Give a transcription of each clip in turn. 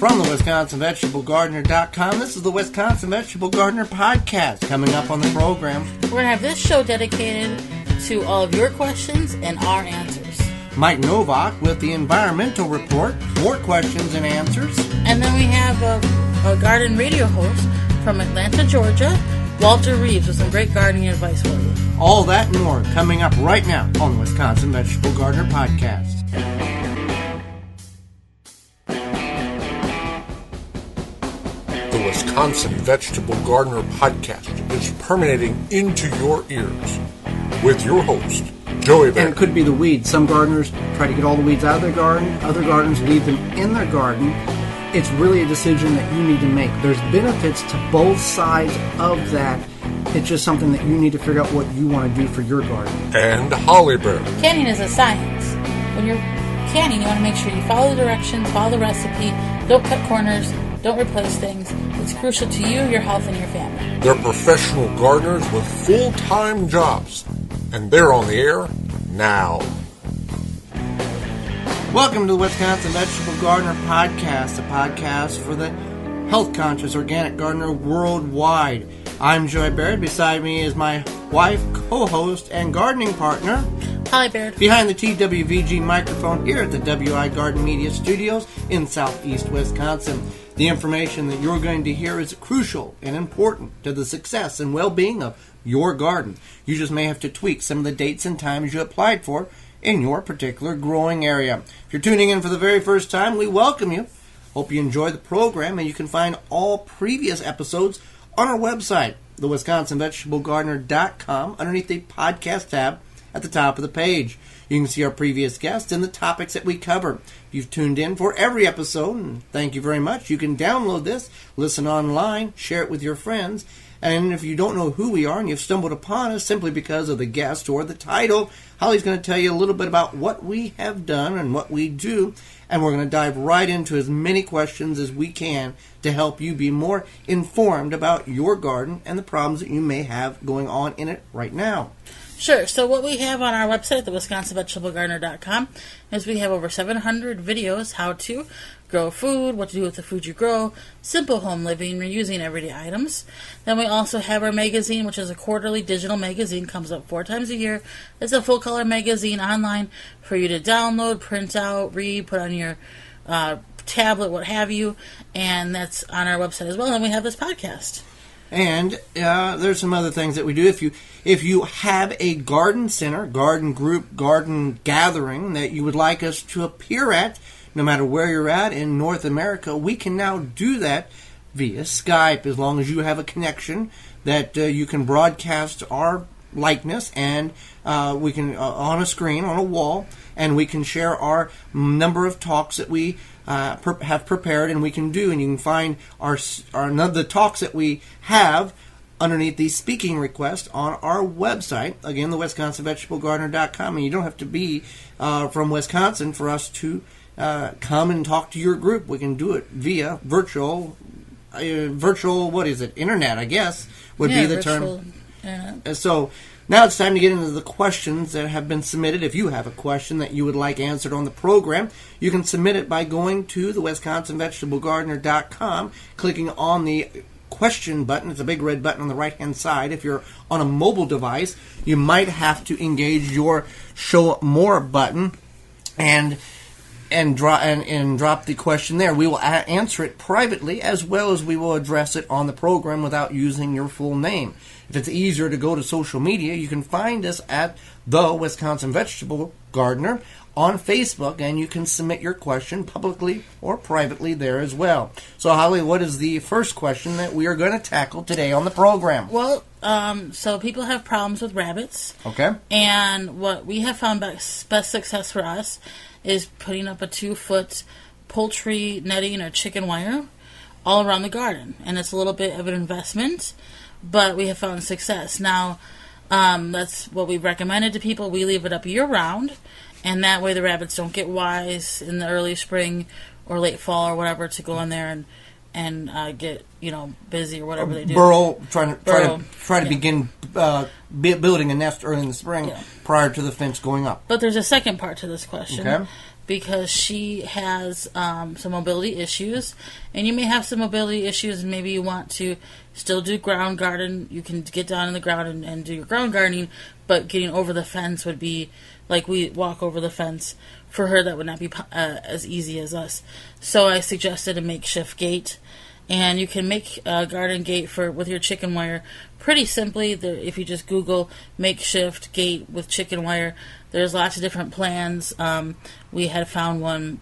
From the WisconsinVegetableGardener.com, this is the Wisconsin Vegetable Gardener Podcast. Coming up on the program, we're going to have this show dedicated to all of your questions and our answers. Mike Novak with the Environmental Report, more questions and answers. And then we have a garden radio host from Atlanta, Georgia, Walter Reeves, with some great gardening advice for you. All that and more coming up right now on the Wisconsin Vegetable Gardener Podcast. The Wisconsin Vegetable Gardener Podcast is permeating into your ears with your host, Joey Bear. And it could be the weeds. Some gardeners try to get all the weeds out of their garden. Other gardeners leave them in their garden. It's really a decision that you need to make. There's benefits to both sides of that. It's just something that you need to figure out what you want to do for your garden. And Holly Bear. Canning is a science. When you're canning, you want to make sure you follow the directions, follow the recipe, don't cut corners, don't replace things. It's crucial to you, your health, and your family. They're professional gardeners with full-time jobs, and they're on the air now. Welcome to the Wisconsin Vegetable Gardener Podcast, a podcast for the health-conscious organic gardener worldwide. I'm Joy Baird. Beside me is my wife, co-host, and gardening partner, Holly Baird. Behind the TWVG microphone here at the WI Garden Media Studios in southeast Wisconsin. The information that you're going to hear is crucial and important to the success and well-being of your garden. You just may have to tweak some of the dates and times you applied for in your particular growing area. If you're tuning in for the very first time, we welcome you. Hope you enjoy the program, and you can find all previous episodes on our website, the WisconsinVegetableGardener.com, underneath the podcast tab at the top of the page. You can see our previous guests and the topics that we cover. If you've tuned in for every episode, and thank you very much, you can download this, listen online, share it with your friends. And if you don't know who we are and you've stumbled upon us simply because of the guest or the title, Holly's going to tell you a little bit about what we have done and what we do. And we're going to dive right into as many questions as we can to help you be more informed about your garden and the problems that you may have going on in it right now. Sure. So what we have on our website, the WisconsinVegetableGardener.com, is we have over 700 videos how to grow food, what to do with the food you grow, simple home living, reusing everyday items. Then we also have our magazine, which is a quarterly digital magazine, comes up 4 times a year. It's a full-color magazine online for you to download, print out, read, put on your tablet, what have you, and that's on our website as well. And we have this podcast. And there's some other things that we do. If you have a garden center, garden group, garden gathering that you would like us to appear at, no matter where you're at in North America, we can now do that via Skype, as long as you have a connection that you can broadcast our likeness, and we can on a screen, on a wall, and we can share our number of talks that we have prepared, and we can do, and you can find the talks that we have underneath the speaking request on our website, again, the WisconsinVegetableGardener.com, and you don't have to be from Wisconsin for us to come and talk to your group. We can do it via virtual, what is it, internet, I guess, would be the term. So now it's time to get into the questions that have been submitted. If you have a question that you would like answered on the program, you can submit it by going to the WisconsinVegetableGardener.com, clicking on the question button. It's a big red button on the right-hand side. If you're on a mobile device, you might have to engage your Show More button and drop the question there. We will answer it privately, as well as we will address it on the program without using your full name. If it's easier to go to social media, you can find us at the Wisconsin Vegetable Gardener on Facebook, and you can submit your question publicly or privately there as well. So, Holly, what is the first question that we are going to tackle today on the program? Well, so people have problems with rabbits. Okay. And what we have found best success for us is putting up a 2-foot poultry netting or chicken wire all around the garden. And it's a little bit of an investment, but we have found success. Now, that's what we've recommended to people. We leave it up year-round, and that way the rabbits don't get wise in the early spring or late fall or whatever to go in there and get busy or whatever they do. Try to begin building a nest early in the spring prior to the fence going up. But there's a second part to this question. Okay. because she has some mobility issues, and you may have some mobility issues, and maybe you want to still do ground garden. You can get down in the ground and do your ground gardening, but getting over the fence would be like we walk over the fence. For her, that would not be as easy as us. So I suggested a makeshift gate, and you can make a garden gate with your chicken wire pretty simply. If you just Google makeshift gate with chicken wire, there's lots of different plans. We had found one,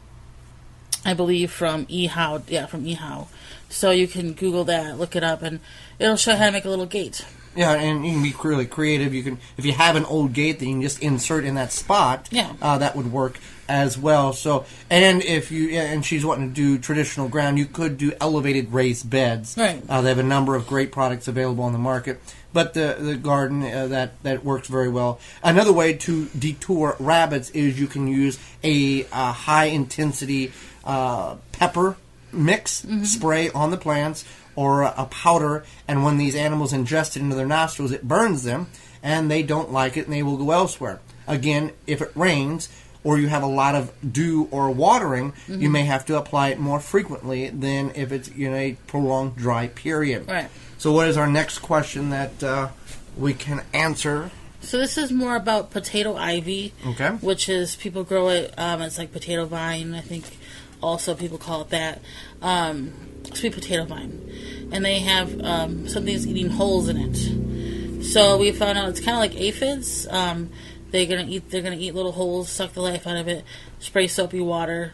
I believe, from eHow. Yeah, from eHow. So you can Google that, look it up, and it'll show you how to make a little gate. Yeah, and you can be really creative. You can, if you have an old gate that you can just insert in that spot. Yeah. That would work as well. So, and if you and she's wanting to do traditional ground, you could do elevated raised beds. Right. They have a number of great products available on the market. But the garden that works very well. Another way to detour rabbits is you can use a high intensity pepper mix spray on the plants, or a powder, and when these animals ingest it into their nostrils, it burns them, and they don't like it, and they will go elsewhere. Again, if it rains, or you have a lot of dew or watering, you may have to apply it more frequently than if it's in a prolonged dry period. Right. So what is our next question that we can answer? So this is more about potato ivy, Okay. which is, people grow it, it's like potato vine, I think also people call it that. Sweet potato vine, and they have something that's eating holes in it. So we found out it's kind of like aphids. They're gonna eat little holes, suck the life out of it, spray soapy water.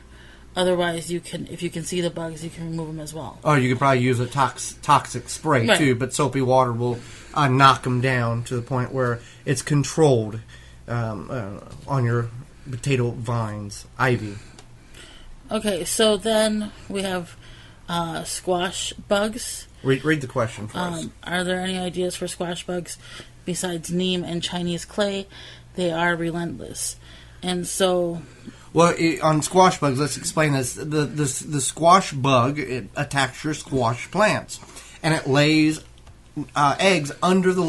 Otherwise, if you can see the bugs, you can remove them as well. Oh, you could probably use a toxic spray Right. too, but soapy water will knock them down to the point where it's controlled on your potato vines, ivy. Okay, so then we have squash bugs. Read the question for us. Are there any ideas for squash bugs besides neem and Chinese clay? They are relentless. And so... Well, on squash bugs, let's explain this. The squash bug, it attacks your squash plants, and it lays eggs under the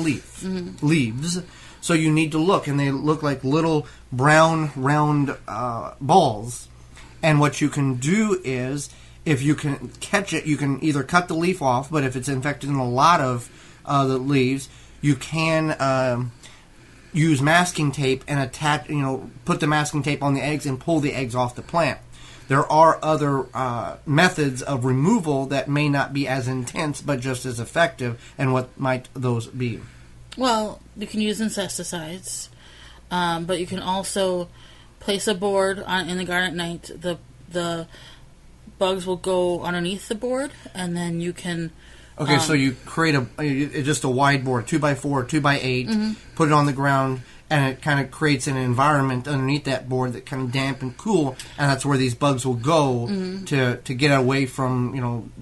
leaves. So you need to look, and they look like little brown, round balls. And what you can do is, if you can catch it, you can either cut the leaf off, but if it's infected in a lot of the leaves, you can use masking tape and attach, put the masking tape on the eggs and pull the eggs off the plant. There are other methods of removal that may not be as intense, but just as effective. And what might those be? Well, you can use insecticides, but you can also place a board in the garden at night. The bugs will go underneath the board, and then you can... Okay, so you create just a wide board, 2x4, 2x8, put it on the ground, and it kind of creates an environment underneath that board that kind of damp and cool, and that's where these bugs will go to get away from,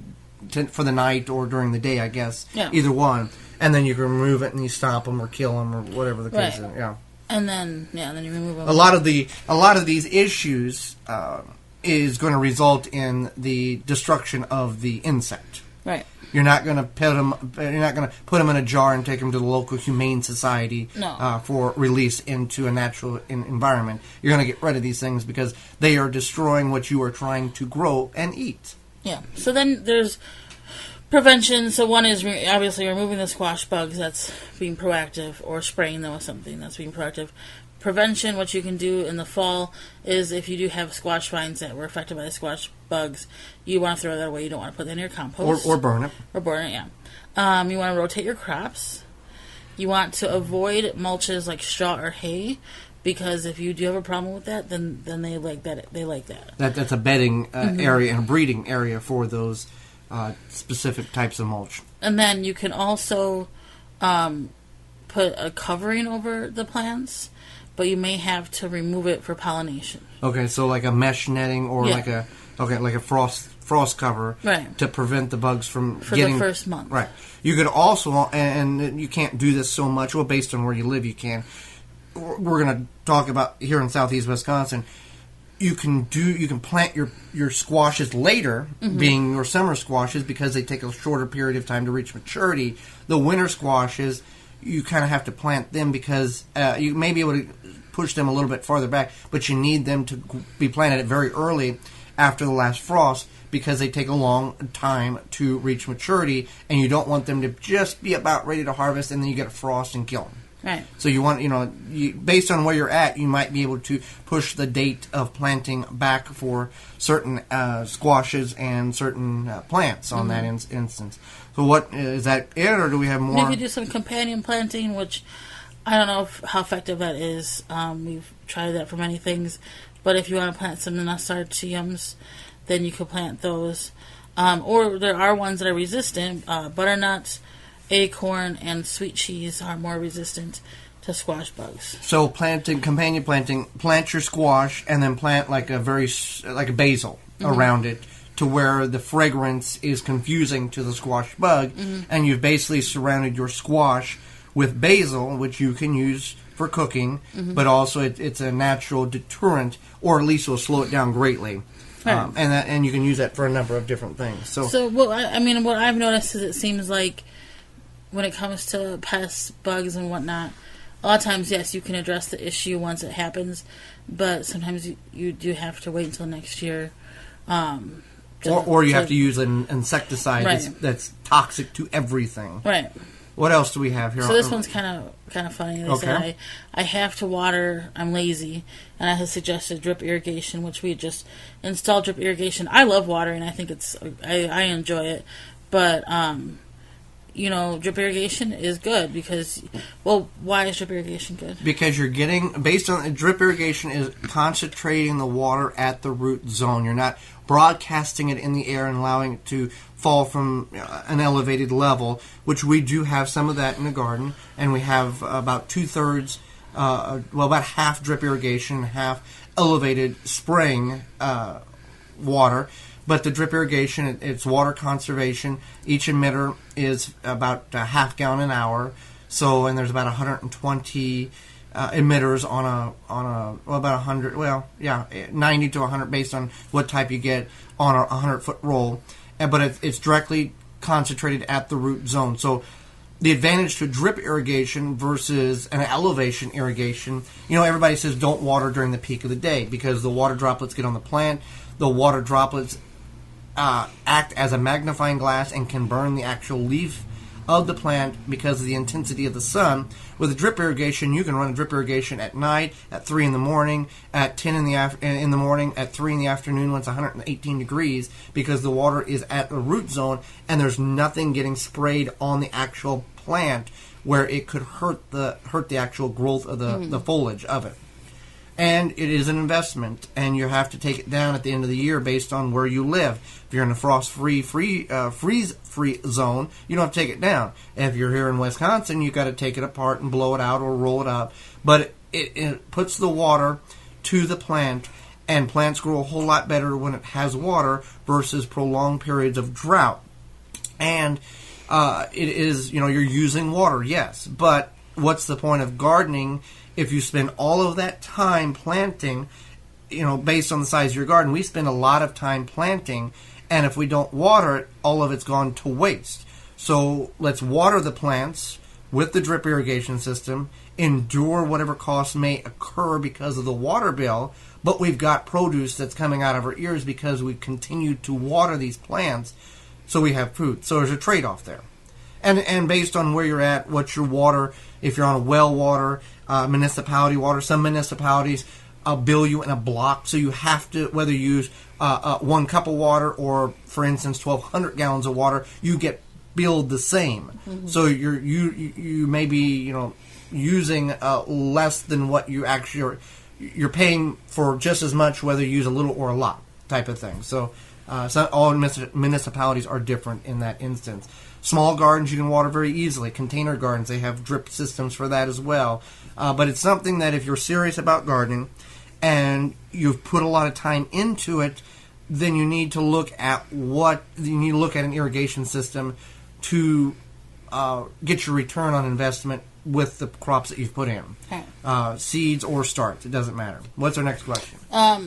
for the night or during the day, I guess. Yeah. Either one. And then you can remove it and you stop them or kill them or whatever the case is. Yeah. And then you remove them. A lot of these issues is going to result in the destruction of the insect. Right. You're not going to put them in a jar and take them to the local humane society for release into a natural environment. You're going to get rid of these things because they are destroying what you are trying to grow and eat. Yeah. So then there's prevention. So one is obviously removing the squash bugs. That's being proactive, or spraying them with something. That's being proactive. Prevention, what you can do in the fall is, if you do have squash vines that were affected by the squash bugs, you want to throw that away. You don't want to put that in your compost. Or burn it. Or burn it, yeah. You want to rotate your crops. You want to avoid mulches like straw or hay, because if you do have a problem with that, then they like that. They like that. That's a bedding area and a breeding area for those specific types of mulch. And then you can also put a covering over the plants, but you may have to remove it for pollination. Okay, so like a mesh netting or like a frost cover, right, to prevent the bugs from for getting the first month. Right. You could also, and you can't do this so much. Well, based on where you live, you can. We're going to talk about here in southeast Wisconsin. You can plant your squashes later, being your summer squashes, because they take a shorter period of time to reach maturity. The winter squashes, you kind of have to plant them because you may be able to push them a little bit farther back, but you need them to be planted very early after the last frost because they take a long time to reach maturity, and you don't want them to just be about ready to harvest and then you get a frost and kill them. Right. So you want, based on where you're at, you might be able to push the date of planting back for certain squashes and certain plants on that instance. So what, is that it, or do we have more? You could do some companion planting, which I don't know how effective that is. We've tried that for many things. But if you want to plant some nasturtiums, then you could plant those. Or there are ones that are resistant. Butternuts, acorn, and sweet cheese are more resistant to squash bugs. So companion planting, plant your squash and then plant like a basil around it to where the fragrance is confusing to the squash bug, and you've basically surrounded your squash with basil, which you can use for cooking, but also it's a natural deterrent, or at least will slow it down greatly. Right. And you can use that for a number of different things. So what I've noticed is it seems like when it comes to pests, bugs, and whatnot, a lot of times, yes, you can address the issue once it happens, but sometimes you do have to wait until next year. Or you have to use an insecticide that's toxic to everything. Right. What else do we have here? So this one's kind of funny. They said I have to water. I'm lazy, and I had suggested drip irrigation, which we just installed drip irrigation. I love watering. I think I enjoy it, but drip irrigation is good because, why is drip irrigation good? Because you're getting, based on drip irrigation is concentrating the water at the root zone. You're not broadcasting it in the air and allowing it to fall from an elevated level, which we do have some of that in the garden, and we have about 2/3, about half drip irrigation, half elevated spraying water. But the drip irrigation, it's water conservation. Each emitter is about a half gallon an hour. So, and there's about 120 emitters on about 100. 90 to 100 based on what type you get on a 100-foot roll. But it's directly concentrated at the root zone. So, the advantage to drip irrigation versus an elevation irrigation, everybody says don't water during the peak of the day because the water droplets get on the plant. The water droplets act as a magnifying glass and can burn the actual leaf of the plant because of the intensity of the sun. With a drip irrigation, you can run a drip irrigation at night, at 3 in the morning, at 10 in the morning, at 3 in the afternoon when it's 118 degrees because the water is at the root zone and there's nothing getting sprayed on the actual plant where it could hurt the actual growth of the foliage of it. And it is an investment, and you have to take it down at the end of the year based on where you live. If you're in a frost-free, freeze-free zone, you don't have to take it down. If you're here in Wisconsin, you've got to take it apart and blow it out or roll it up. But it puts the water to the plant, and plants grow a whole lot better when it has water versus prolonged periods of drought. And it is, you're using water, yes. But what's the point of gardening if you spend all of that time planting, based on the size of your garden? We spend a lot of time planting, and if we don't water it, all of it's gone to waste. So let's water the plants with the drip irrigation system, endure whatever costs may occur because of the water bill, but we've got produce that's coming out of our ears because we continue to water these plants, so we have food. So there's a trade-off there. And based on where you're at, what's your water, if you're on a well water, municipality water, some municipalities bill you in a block, so you have to, whether you use 1 cup of water or, for instance, 1,200 gallons of water, you get billed the same. Mm-hmm. So you may be using less than what you actually are. You're paying for just as much whether you use a little or a lot type of thing. So all municipalities are different in that instance. Small gardens you can water very easily. Container gardens, they have drip systems for that as well. But it's something that if you're serious about gardening and you've put a lot of time into it, then you need to look at an irrigation system to get your return on investment with the crops that you've put in. Okay. Seeds or starts, it doesn't matter. What's our next question?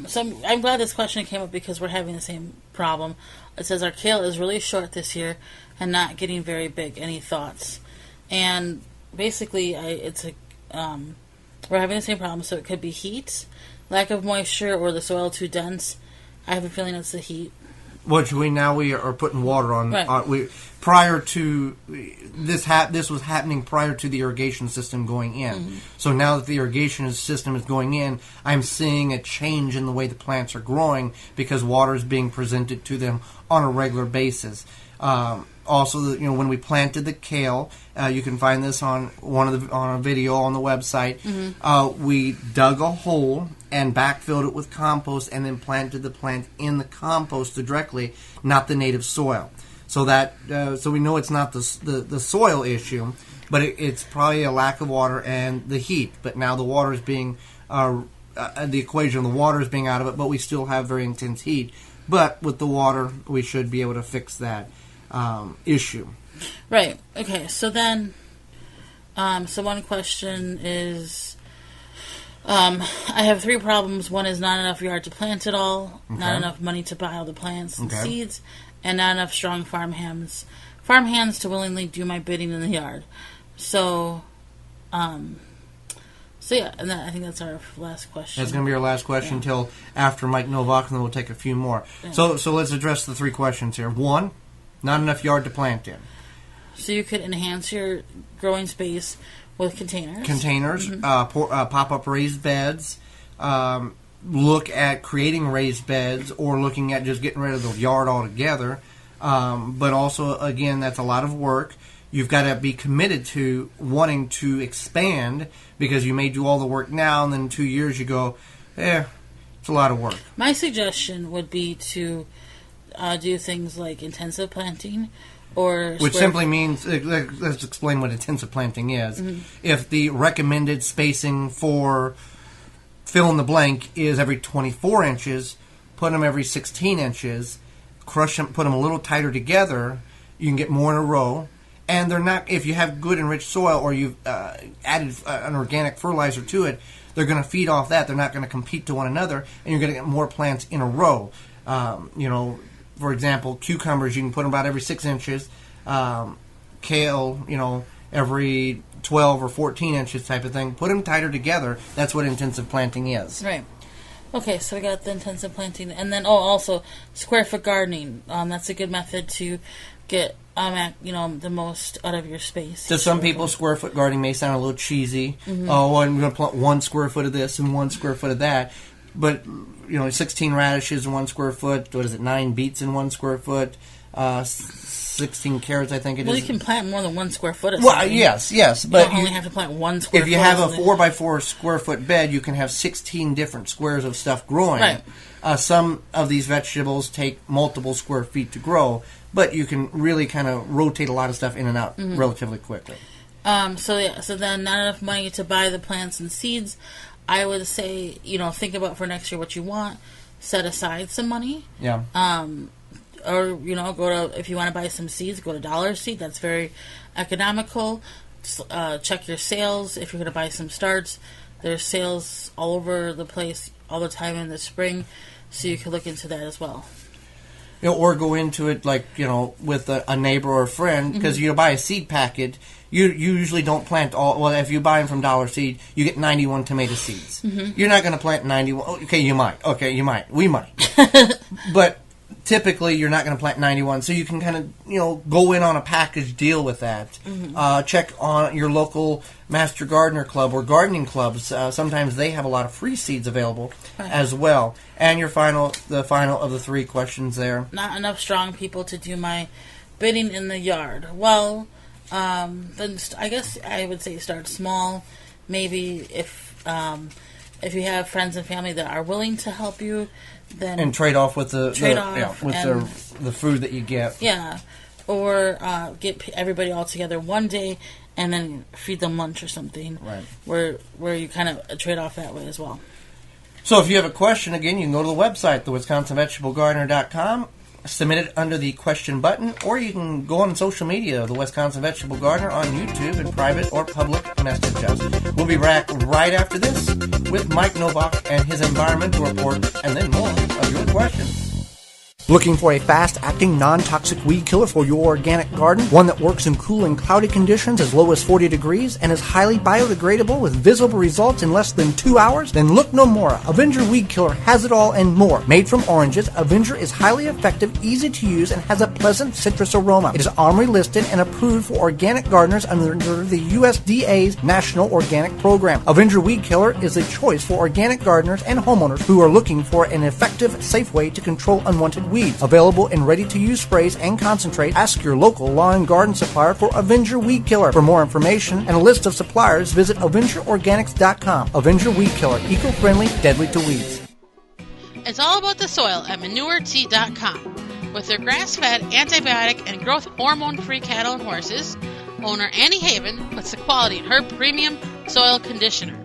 So I'm glad this question came up because we're having the same problem. It says our kale is really short this year and not getting very big. Any thoughts? And basically, it's a we're having the same problem. So it could be heat, lack of moisture, or the soil too dense. I have a feeling it's the heat. Which we are putting water on. Right. Prior to this, this was happening prior to the irrigation system going in. Mm-hmm. So now that the irrigation system is going in, I'm seeing a change in the way the plants are growing because water is being presented to them on a regular basis. Also, when we planted the kale, you can find this on on a video on the website. Mm-hmm. We dug a hole and backfilled it with compost, and then planted the plant in the compost directly, not the native soil. So that so we know it's not the soil issue, but it's probably a lack of water and the heat. But now the water is being the equation of the water is being out of it, but we still have very intense heat. But with the water, we should be able to fix that issue. Right. Okay. So then, so one question is, I have 3 problems. One is not enough yard to plant it all, not enough money to buy all the plants and seeds, and not enough strong farm hands to willingly do my bidding in the yard. So yeah, and I think that's our last question. That's going to be our last question until after Mike Novak, and then we'll take a few more. Yeah. So let's address the 3 questions here. 1, not enough yard to plant in. So you could enhance your growing space with containers. Mm-hmm. Pop-up raised beds. Look at creating raised beds or looking at just getting rid of the yard altogether. But also, again, that's a lot of work. You've got to be committed to wanting to expand because you may do all the work now and then in 2 years you go, it's a lot of work. My suggestion would be to do things like intensive planting which simply means, let's explain what intensive planting is. Mm-hmm. If the recommended spacing for fill in the blank is every 24 inches, put them every 16 inches, crush them, put them a little tighter together, you can get more in a row. And they're not, if you have good enriched soil or you've added an organic fertilizer to it, they're going to feed off that. They're not going to compete to one another, and you're going to get more plants in a row. For example, cucumbers, you can put them about every 6 inches. Kale, every 12 or 14 inches type of thing. Put them tighter together. That's what intensive planting is. Right. Okay, so we got the intensive planting. And then, also, square foot gardening. That's a good method to get the most out of your space. To some people, square foot gardening may sound a little cheesy. Mm-hmm. Oh, I'm going to plant 1 square foot of this and 1 square foot of that. But 16 radishes in 1 square foot. What is it? 9 beets in 1 square foot. 16 carrots, I think it is. Well, you can plant more than 1 square foot. Well, yes, but you only have to plant 1 square foot. If you have a 4x4 square foot bed, you can have 16 different squares of stuff growing. Right. Some of these vegetables take multiple square feet to grow, but you can really kind of rotate a lot of stuff in and out relatively quickly. So then not enough money to buy the plants and seeds. I would say, think about for next year what you want. Set aside some money. Yeah. Or, go to, if you want to buy some seeds, go to Dollar Seed. That's very economical. Check your sales. If you're going to buy some starts, there's sales all over the place all the time in the spring. So you can look into that as well. Or go into it with a neighbor or a friend, because you buy a seed packet. You usually don't plant all. Well, if you buy them from Dollar Seed, you get 91 tomato seeds. Mm-hmm. You're not going to plant 91. Okay, you might. We might. But typically, you're not going to plant 91. So you can kind of go in on a package deal with that. Mm-hmm. Check on your local Master Gardener Club or gardening clubs. Sometimes they have a lot of free seeds available as well. And the final of the 3 questions there. Not enough strong people to do my bidding in the yard. Well, then I guess I would say start small. Maybe if you have friends and family that are willing to help you, then and trade off with the food that you get. Yeah, or get everybody all together one day and then feed them lunch or something. Right. Where you kind of trade off that way as well. So if you have a question, again, you can go to the website, thewisconsinvegetablegardener.com, submit it under the question button, or you can go on social media, the Wisconsin Vegetable Gardener, on YouTube in private or public message us. We'll be back right after this with Mike Novak and his environmental report, and then more of your questions. Looking for a fast-acting, non-toxic weed killer for your organic garden? One that works in cool and cloudy conditions as low as 40 degrees and is highly biodegradable with visible results in less than 2 hours? Then look no more. Avenger Weed Killer has it all and more. Made from oranges, Avenger is highly effective, easy to use, and has a pleasant citrus aroma. It is OMRI listed and approved for organic gardeners under the USDA's National Organic Program. Avenger Weed Killer is a choice for organic gardeners and homeowners who are looking for an effective, safe way to control unwanted weeds. Available in ready-to-use sprays and concentrate. Ask your local lawn and garden supplier for Avenger Weed Killer. For more information and a list of suppliers, visit AvengerOrganics.com. Avenger Weed Killer, eco-friendly, deadly to weeds. It's all about the soil at ManureT.com. With their grass-fed, antibiotic, and growth hormone-free cattle and horses, owner Annie Haven puts the quality in her premium soil conditioner.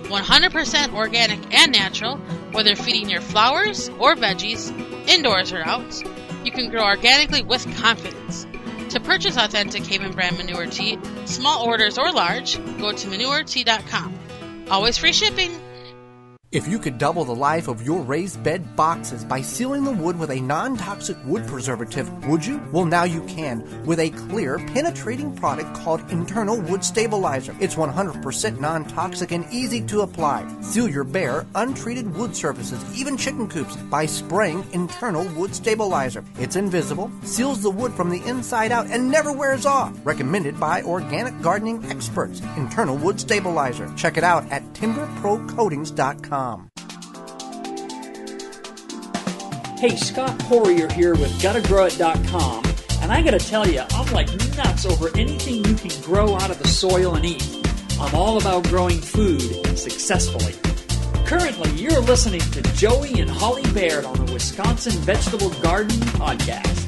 100% organic and natural, whether feeding your flowers or veggies, indoors or out, you can grow organically with confidence. To purchase authentic Haven brand Manure Tea, small orders or large, go to ManureT.com. Always free shipping. If you could double the life of your raised bed boxes by sealing the wood with a non-toxic wood preservative, would you? Well, now you can with a clear, penetrating product called Internal Wood Stabilizer. It's 100% non-toxic and easy to apply. Seal your bare, untreated wood surfaces, even chicken coops, by spraying Internal Wood Stabilizer. It's invisible, seals the wood from the inside out, and never wears off. Recommended by organic gardening experts. Internal Wood Stabilizer. Check it out at timberprocoatings.com. Hey, Scott Poirier here with GottaGrowIt.com, and I gotta tell you, I'm like nuts over anything you can grow out of the soil and eat. I'm all about growing food successfully. Currently, you're listening to Joey and Holly Baird on the Wisconsin Vegetable Garden Podcast.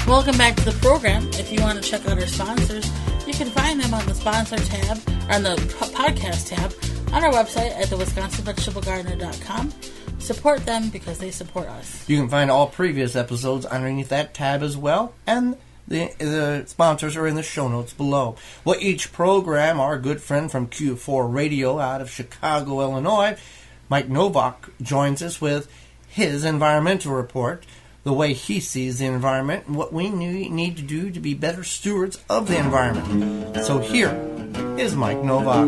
Welcome back to the program. If you want to check out our sponsors, you can find them on the sponsor tab, or on the podcast tab, on our website at thewisconsinvegetablegardener.com. Support them because they support us. You can find all previous episodes underneath that tab as well, and the sponsors are in the show notes below. Well, each program, our good friend from Q4 Radio out of Chicago, Illinois, Mike Novak, joins us with his environmental report, the way he sees the environment, and what we need to do to be better stewards of the environment. So here is Mike Novak.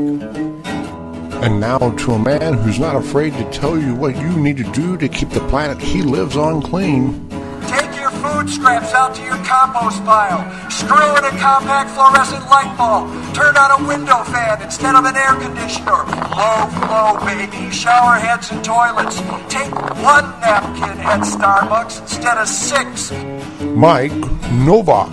And now to a man who's not afraid to tell you what you need to do to keep the planet he lives on clean. Take your food scraps out to your compost pile. Screw in a compact fluorescent light bulb. Turn on a window fan instead of an air conditioner. Low flow, baby. Shower heads and toilets. Take one napkin at Starbucks instead of 6. Mike Novak.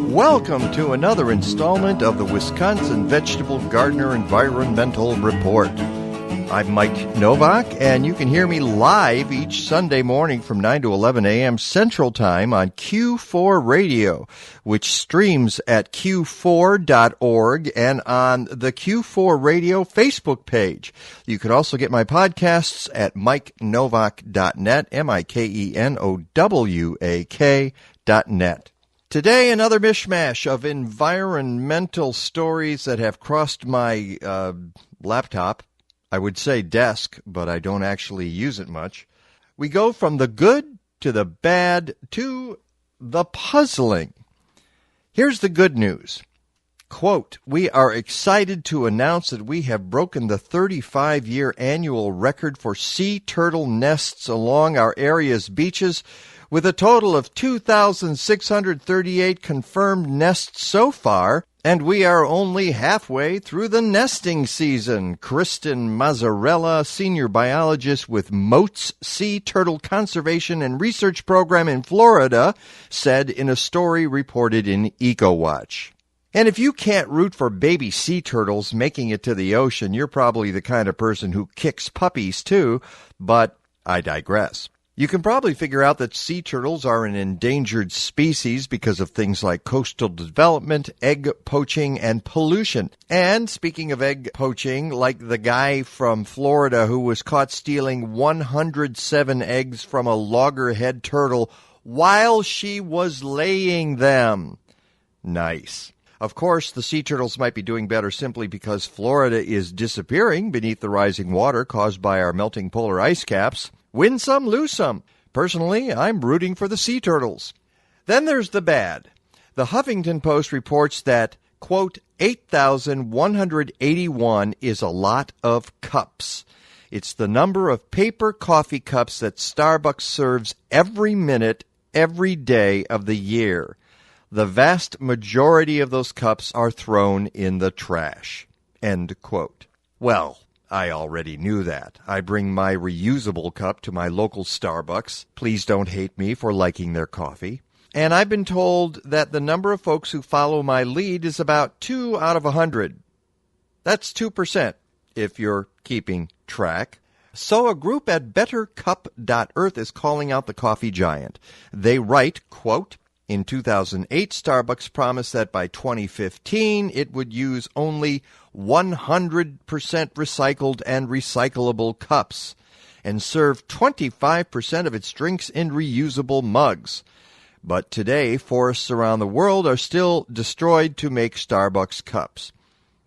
Welcome to another installment of the Wisconsin Vegetable Gardener Environmental Report. I'm Mike Novak, and you can hear me live each Sunday morning from 9 to 11 a.m. Central Time on Q4 Radio, which streams at q4.org and on the Q4 Radio Facebook page. You can also get my podcasts at mikenovak.net, MikeNowak.net. Today, another mishmash of environmental stories that have crossed my laptop. I would say desk, but I don't actually use it much. We go from the good to the bad to the puzzling. Here's the good news. Quote, we are excited to announce that we have broken the 35-year annual record for sea turtle nests along our area's beaches, with a total of 2,638 confirmed nests so far, and we are only halfway through the nesting season. Kristen Mazzarella, senior biologist with Moats Sea Turtle Conservation and Research Program in Florida, said in a story reported in EcoWatch. And if you can't root for baby sea turtles making it to the ocean, you're probably the kind of person who kicks puppies too, but I digress. You can probably figure out that sea turtles are an endangered species because of things like coastal development, egg poaching, and pollution. And speaking of egg poaching, like the guy from Florida who was caught stealing 107 eggs from a loggerhead turtle while she was laying them. Nice. Of course, the sea turtles might be doing better simply because Florida is disappearing beneath the rising water caused by our melting polar ice caps. Win some, lose some. Personally, I'm rooting for the sea turtles. Then there's the bad. The Huffington Post reports that, quote, 8,181 is a lot of cups. It's the number of paper coffee cups that Starbucks serves every minute, every day of the year. The vast majority of those cups are thrown in the trash. End quote. Well, I already knew that. I bring my reusable cup to my local Starbucks. Please don't hate me for liking their coffee. And I've been told that the number of folks who follow my lead is about 2 out of 100. That's 2%, if you're keeping track. So a group at bettercup.earth is calling out the coffee giant. They write, quote, in 2008, Starbucks promised that by 2015, it would use only 100% recycled and recyclable cups and serve 25% of its drinks in reusable mugs. But today, forests around the world are still destroyed to make Starbucks cups.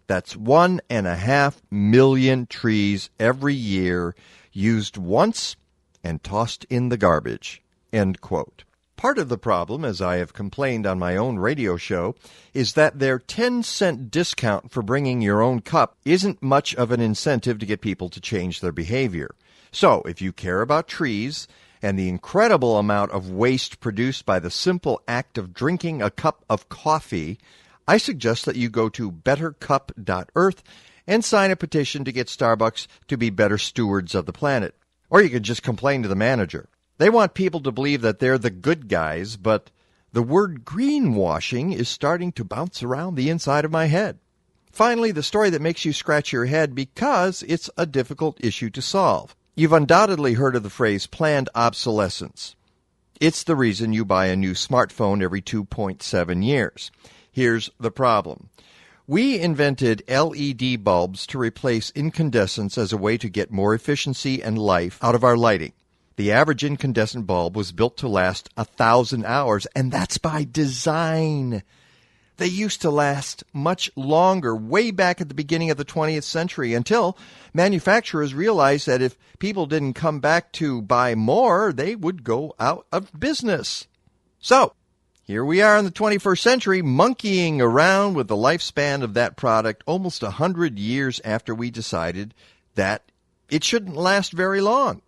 That's 1.5 million trees every year used once and tossed in the garbage. End quote. Part of the problem, as I have complained on my own radio show, is that their 10-cent discount for bringing your own cup isn't much of an incentive to get people to change their behavior. So, if you care about trees and the incredible amount of waste produced by the simple act of drinking a cup of coffee, I suggest that you go to bettercup.earth and sign a petition to get Starbucks to be better stewards of the planet. Or you could just complain to the manager. They want people to believe that they're the good guys, but the word greenwashing is starting to bounce around the inside of my head. Finally, the story that makes you scratch your head because it's a difficult issue to solve. You've undoubtedly heard of the phrase planned obsolescence. It's the reason you buy a new smartphone every 2.7 years. Here's the problem. We invented LED bulbs to replace incandescents as a way to get more efficiency and life out of our lighting. The average incandescent bulb was built to last 1,000 hours, and that's by design. They used to last much longer, way back at the beginning of the 20th century, until manufacturers realized that if people didn't come back to buy more, they would go out of business. So, here we are in the 21st century, monkeying around with the lifespan of that product almost 100 years after we decided that it shouldn't last very long.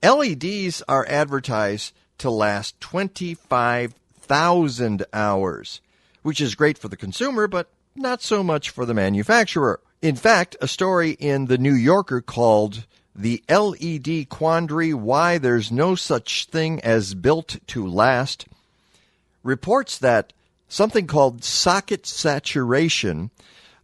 LEDs are advertised to last 25,000 hours, which is great for the consumer, but not so much for the manufacturer. In fact, a story in The New Yorker called The LED Quandary, Why There's No Such Thing as Built to Last, reports that something called socket saturation,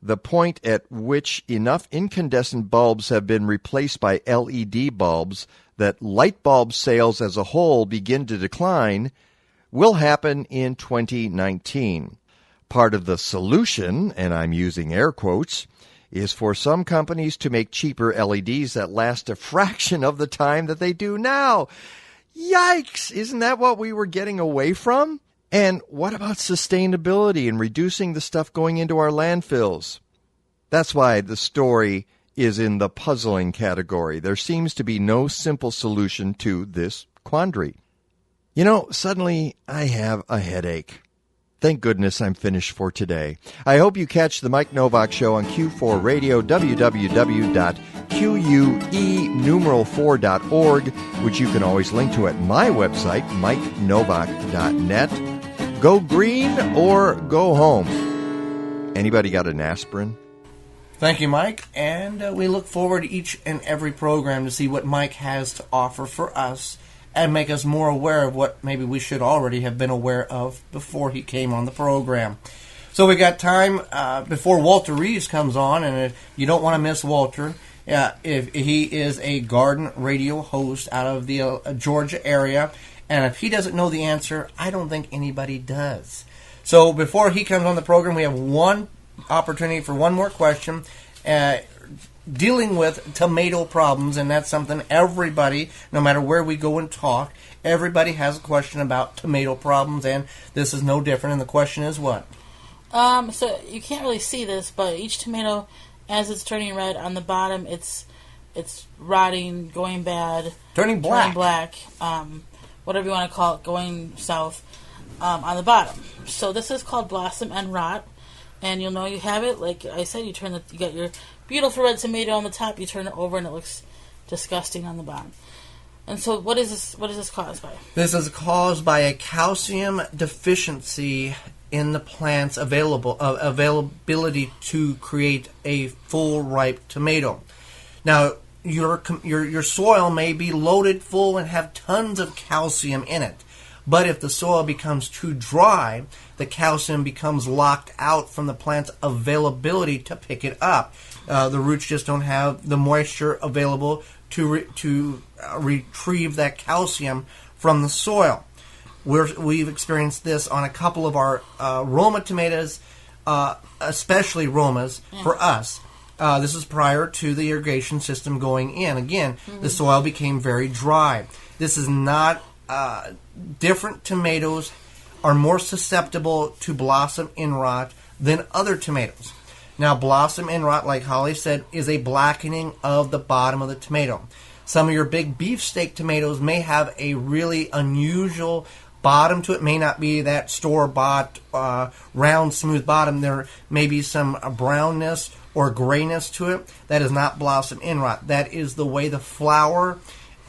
the point at which enough incandescent bulbs have been replaced by LED bulbs that light bulb sales as a whole begin to decline, will happen in 2019. Part of the solution, and I'm using air quotes, is for some companies to make cheaper LEDs that last a fraction of the time that they do now. Yikes! Isn't that what we were getting away from? And what about sustainability and reducing the stuff going into our landfills? That's why the story is in the puzzling category. There seems to be no simple solution to this quandary. You know, suddenly I have a headache. Thank goodness I'm finished for today. I hope you catch the Mike Novak Show on Q4 Radio, www.QUE4.org, which you can always link to at my website, mikenovak.net. Go green or go home. Anybody got an aspirin? Thank you, Mike, and we look forward to each and every program to see what Mike has to offer for us and make us more aware of what maybe we should already have been aware of before he came on the program. So we got time before Walter Reeves comes on, and you don't want to miss Walter. If he is a garden radio host out of the Georgia area, and if he doesn't know the answer, I don't think anybody does. So before he comes on the program, we have one opportunity for one more question dealing with tomato problems, and that's something everybody, no matter where we go and talk, everybody has a question about tomato problems, and this is no different. And the question is what? So you can't really see this, but each tomato, as it's turning red on the bottom, it's rotting, going bad, turning black, whatever you want to call it, going south on the bottom. So this is called blossom end rot, and you'll know you have it. Like I said, you got your beautiful red tomato on the top. You turn it over, and it looks disgusting on the bottom. And so, what is this? What is this caused by? This is caused by a calcium deficiency in the plant's availability to create a full ripe tomato. Now, your soil may be loaded full and have tons of calcium in it, but if the soil becomes too dry, the calcium becomes locked out from the plant's availability to pick it up. The roots just don't have the moisture available to retrieve that calcium from the soil. We've experienced this on a couple of our Roma tomatoes, especially Romas for us. This is prior to the irrigation system going in. Again, the soil became very dry. This is not different tomatoes are more susceptible to blossom end rot than other tomatoes. Now, blossom end rot, like Holly said, is a blackening of the bottom of the tomato. Some of your big beefsteak tomatoes may have a really unusual bottom to it. May not be that store-bought round, smooth bottom. There may be some brownness or grayness to it. That is not blossom end rot. That is the way the flower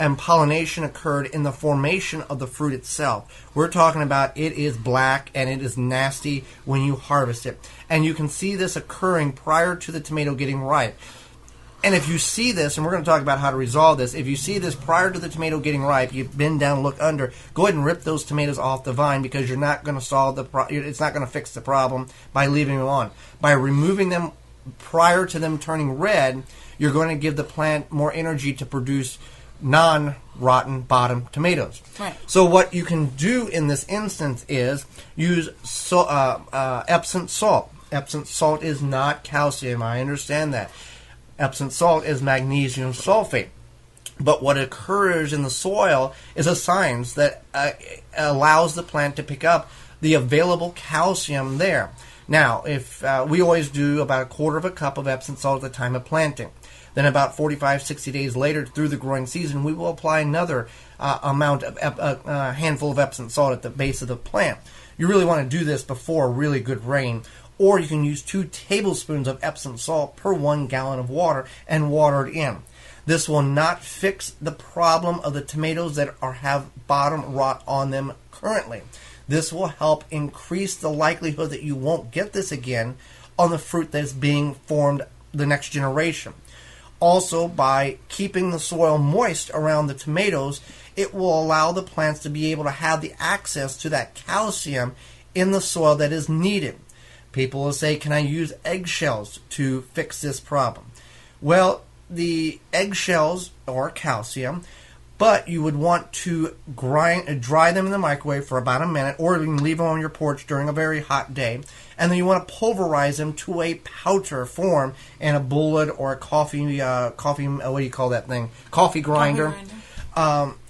and pollination occurred in the formation of the fruit itself. We're talking about it is black and it is nasty when you harvest it. And you can see this occurring prior to the tomato getting ripe. And if you see this, and we're going to talk about how to resolve this, if you see this prior to the tomato getting ripe, you bend down, look under, go ahead and rip those tomatoes off the vine, because you're not going to solve it's not going to fix the problem by leaving them on. By removing them prior to them turning red, you're going to give the plant more energy to produce non-rotten bottom tomatoes. Right. So what you can do in this instance is use Epson Salt. Epson Salt is not calcium. I understand that. Epsom salt is magnesium sulfate. But what occurs in the soil is a science that allows the plant to pick up the available calcium there. Now, if we always do about a quarter of a cup of Epsom salt at the time of planting. Then about 45, 60 days later through the growing season, we will apply another amount of handful of Epsom salt at the base of the plant. You really want to do this before really good rain. Or you can use 2 tablespoons of Epsom salt per 1 gallon of water and water it in. This will not fix the problem of the tomatoes that have bottom rot on them currently. This will help increase the likelihood that you won't get this again on the fruit that is being formed the next generation. Also, by keeping the soil moist around the tomatoes, it will allow the plants to be able to have the access to that calcium in the soil that is needed. People will say, can I use eggshells to fix this problem? Well, the eggshells are calcium, but you would want to dry them in the microwave for about a minute, or you can leave them on your porch during a very hot day, and then you want to pulverize them to a powder form in a bullet or a coffee what do you call that thing? Coffee grinder.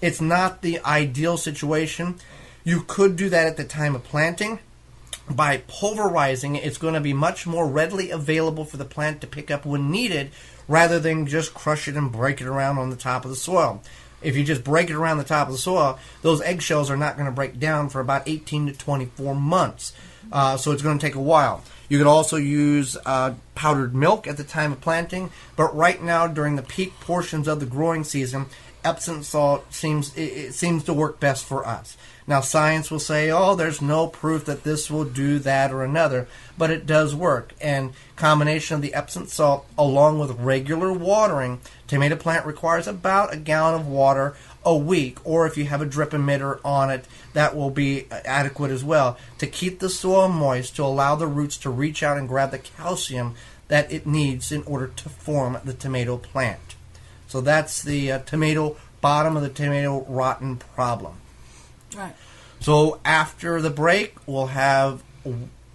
It's not the ideal situation. You could do that at the time of planting. By pulverizing it, it's going to be much more readily available for the plant to pick up when needed, rather than just crush it and break it around on the top of the soil. If you just break it around the top of the soil, those eggshells are not going to break down for about 18 to 24 months. So it's going to take a while. You could also use powdered milk at the time of planting, but right now during the peak portions of the growing season, Epsom salt seems to work best for us. Now, science will say, oh, there's no proof that this will do that or another, but it does work. And combination of the Epsom salt along with regular watering, tomato plant requires about a gallon of water a week, or if you have a drip emitter on it, that will be adequate as well, to keep the soil moist, to allow the roots to reach out and grab the calcium that it needs in order to form the tomato plant. So that's the bottom of the tomato rotten problem. Right. So after the break, we'll have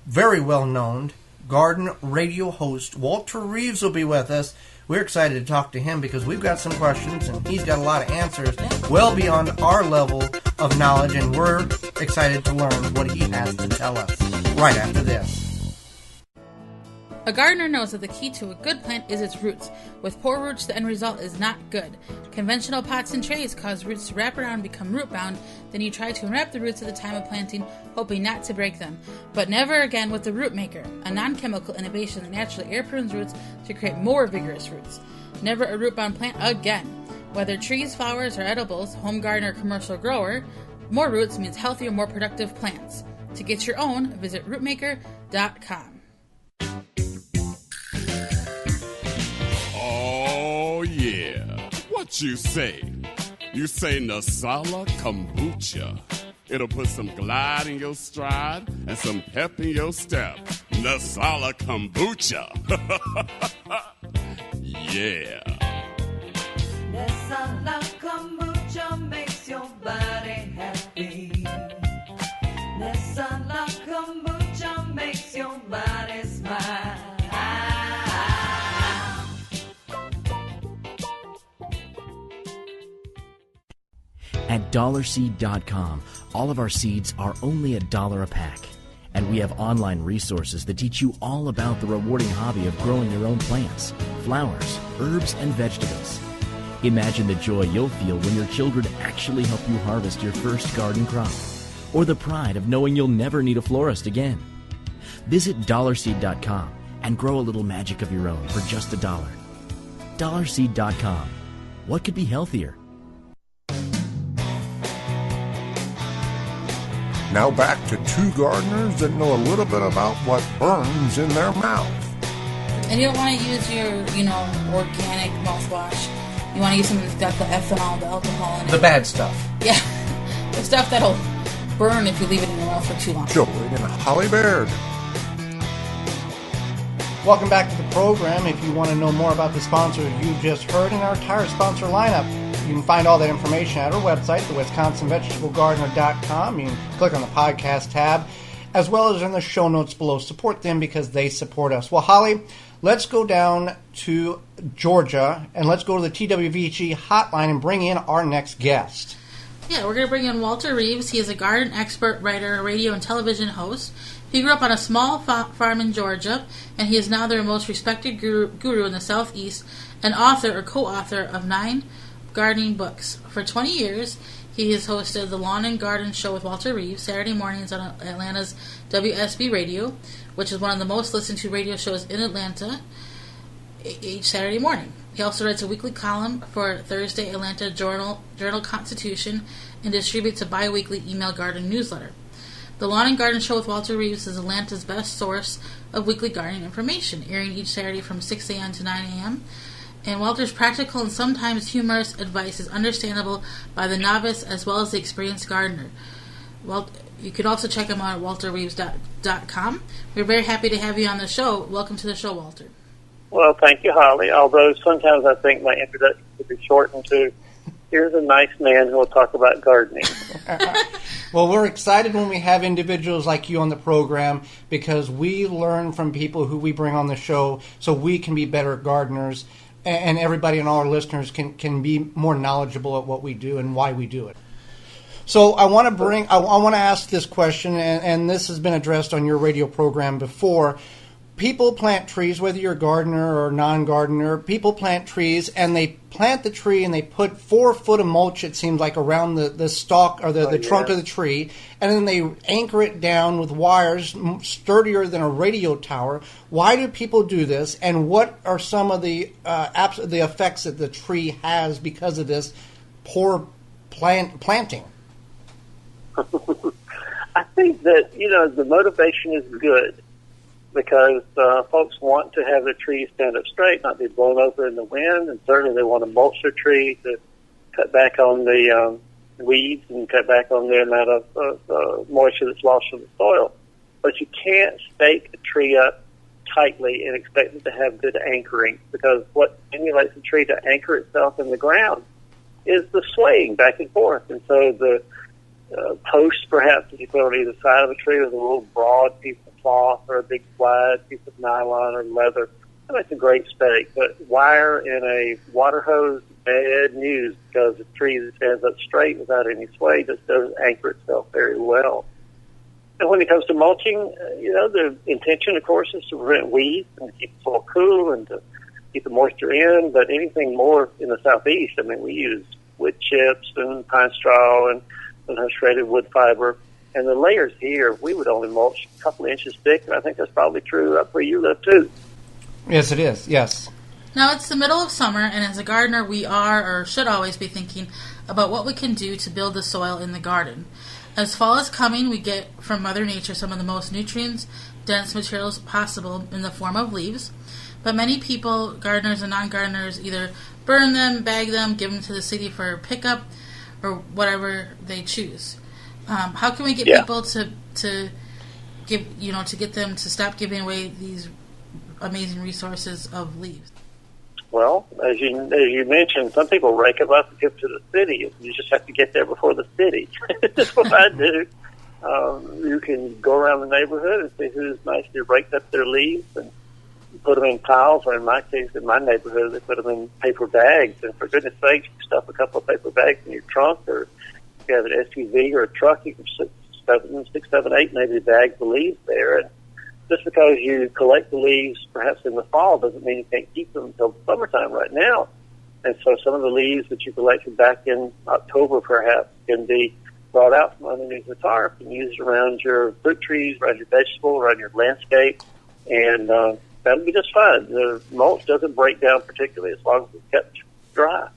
very well-known garden radio host Walter Reeves will be with us. We're excited to talk to him because we've got some questions and he's got a lot of answers well beyond our level of knowledge, and we're excited to learn what he has to tell us right after this. A gardener knows that the key to a good plant is its roots. With poor roots, the end result is not good. Conventional pots and trays cause roots to wrap around and become root-bound. Then you try to unwrap the roots at the time of planting, hoping not to break them. But never again with the Root Maker, a non-chemical innovation that naturally air prunes roots to create more vigorous roots. Never a root-bound plant again. Whether trees, flowers, or edibles, home garden or commercial grower, more roots means healthier, more productive plants. To get your own, visit rootmaker.com. Oh, yeah. What you say? You say Nasala Kombucha. It'll put some glide in your stride and some pep in your step. Nasala Kombucha. Yeah. Nasala Kombucha makes your body happy. Nasala Kombucha makes your body smile. At dollarseed.com, all of our seeds are only $1 a pack. And we have online resources that teach you all about the rewarding hobby of growing your own plants, flowers, herbs, and vegetables. Imagine the joy you'll feel when your children actually help you harvest your first garden crop, or the pride of knowing you'll never need a florist again. Visit dollarseed.com and grow a little magic of your own for just $1. Dollarseed.com. What could be healthier? Now back to two gardeners that know a little bit about what burns in their mouth. And you don't want to use your, organic mouthwash. You want to use something that's got the ethanol, the alcohol in it. The bad stuff. Yeah. The stuff that'll burn if you leave it in your mouth for too long. Joey and Holly Baird. Welcome back to the program. If you want to know more about the sponsors you just heard in our entire sponsor lineup, you can find all that information at our website, thewisconsinvegetablegardener.com. You can click on the podcast tab, as well as in the show notes below. Support them because they support us. Well, Holly, let's go down to Georgia, and let's go to the TWVG hotline and bring in our next guest. Yeah, we're going to bring in Walter Reeves. He is a garden expert, writer, radio and television host. He grew up on a small farm in Georgia, and he is now their most respected guru in the Southeast, and author or co-author of 9 gardening books. For 20 years, he has hosted the Lawn and Garden Show with Walter Reeves, Saturday mornings on Atlanta's WSB Radio, which is one of the most listened to radio shows in Atlanta each Saturday morning. He also writes a weekly column for Thursday Atlanta Journal-Constitution and distributes a bi-weekly email garden newsletter. The Lawn and Garden Show with Walter Reeves is Atlanta's best source of weekly gardening information, airing each Saturday from 6 a.m. to 9 a.m., and Walter's practical and sometimes humorous advice is understandable by the novice as well as the experienced gardener. You can also check him out at walterreeves.com. We're very happy to have you on the show. Welcome to the show, Walter. Well, thank you, Holly, although sometimes I think my introduction could be shortened to, here's a nice man who will talk about gardening. Well, we're excited when we have individuals like you on the program because we learn from people who we bring on the show so we can be better gardeners. And everybody and all our listeners can be more knowledgeable at what we do and why we do it. So I want to ask this question, and this has been addressed on your radio program before. People plant trees, whether you're a gardener or non-gardener, people plant trees, and they plant the tree and they put 4 foot of mulch, it seems like, around the stalk or the trunk of the tree, and then they anchor it down with wires sturdier than a radio tower. Why do people do this, and what are some of the effects that the tree has because of this poor planting? I think that, the motivation is good. Because folks want to have the trees stand up straight, not be blown over in the wind, and certainly they want to mulch their tree to cut back on the weeds and cut back on the amount of moisture that's lost from the soil. But you can't stake a tree up tightly and expect it to have good anchoring, because what stimulates the tree to anchor itself in the ground is the swaying back and forth. And so the posts, perhaps, that you put on either side of a tree with a little broad piece of cloth or a big wide piece of nylon or leather, that makes a great stake. But wire in a water hose, bad news, because the tree that stands up straight without any sway just doesn't anchor itself very well. And when it comes to mulching, the intention, of course, is to prevent weeds and to keep the soil cool and to keep the moisture in. But anything more in the southeast, we use wood chips and pine straw and sometimes shredded wood fiber. And the layers here, we would only mulch a couple of inches thick, and I think that's probably true up where you live, too. Yes, it is. Yes. Now, it's the middle of summer, and as a gardener, we are or should always be thinking about what we can do to build the soil in the garden. As fall is coming, we get from Mother Nature some of the most nutrient-dense materials possible in the form of leaves. But many people, gardeners and non-gardeners, either burn them, bag them, give them to the city for pickup, or whatever they choose. How can we get people to give, to get them to stop giving away these amazing resources of leaves? Well, as you mentioned, some people rake them up and give to the city. You just have to get there before the city. That's what I do. You can go around the neighborhood and see who's nicely raked up their leaves and put them in piles, or in my case, in my neighborhood, they put them in paper bags. And for goodness sakes, you stuff a couple of paper bags in your trunk, or if you have an SUV or a truck, you can put 6, 7, 8 maybe bags of leaves there. And just because you collect the leaves perhaps in the fall doesn't mean you can't keep them until summertime right now. And so some of the leaves that you collected back in October perhaps can be brought out from underneath the tarp and used around your fruit trees, around your vegetable, around your landscape, and that'll be just fine. The mulch doesn't break down particularly as long as it's kept dry.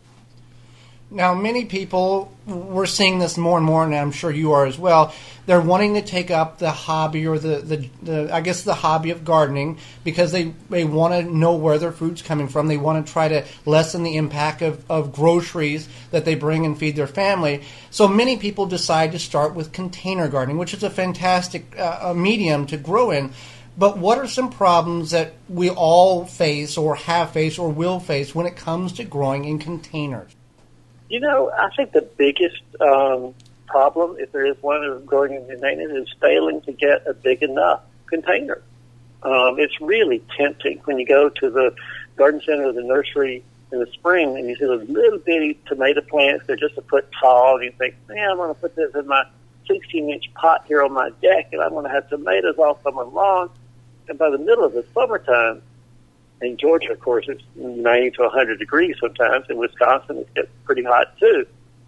Now, many people, we're seeing this more and more, and I'm sure you are as well, they're wanting to take up the hobby, or the hobby of gardening, because they want to know where their food's coming from. They want to try to lessen the impact of groceries that they bring and feed their family. So many people decide to start with container gardening, which is a fantastic medium to grow in. But what are some problems that we all face or have faced or will face when it comes to growing in containers? I think the biggest problem, if there is one of growing in containers, is failing to get a big enough container. It's really tempting when you go to the garden center or the nursery in the spring and you see those little bitty tomato plants. They're just a foot tall, and you think, man, I'm going to put this in my 16-inch pot here on my deck, and I'm going to have tomatoes all summer long. And by the middle of the summertime, in Georgia, of course, it's 90 to 100 degrees sometimes. In Wisconsin, it gets pretty hot, too.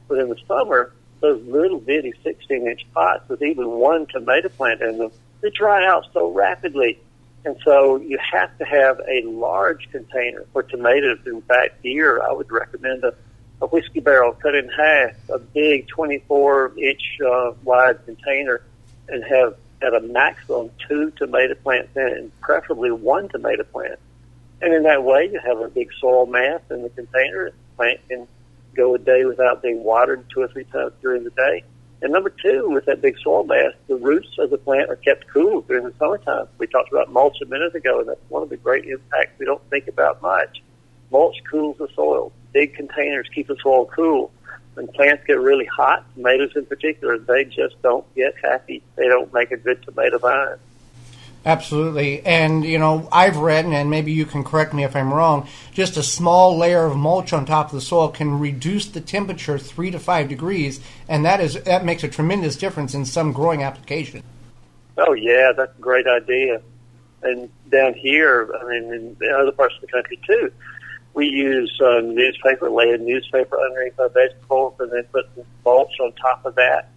But in the summer, those little bitty 16-inch pots with even one tomato plant in them, they dry out so rapidly. And so you have to have a large container for tomatoes. In fact, here I would recommend a whiskey barrel cut in half, a big 24-inch wide container, and have at a maximum 2 tomato plants in it, and preferably 1 tomato plant. And in that way, you have a big soil mass in the container. The plant can go a day without being watered 2 or 3 times during the day. And number 2, with that big soil mass, the roots of the plant are kept cool during the summertime. We talked about mulch a minute ago, and that's one of the great impacts we don't think about much. Mulch cools the soil. Big containers keep the soil cool. When plants get really hot, tomatoes in particular, they just don't get happy. They don't make a good tomato vine. Absolutely. And, I've read, and maybe you can correct me if I'm wrong, just a small layer of mulch on top of the soil can reduce the temperature 3 to 5 degrees, and that makes a tremendous difference in some growing applications. Oh, yeah, that's a great idea. And down here, in other parts of the country, too, we use newspaper, lay a newspaper underneath our vegetables, and then put some mulch on top of that.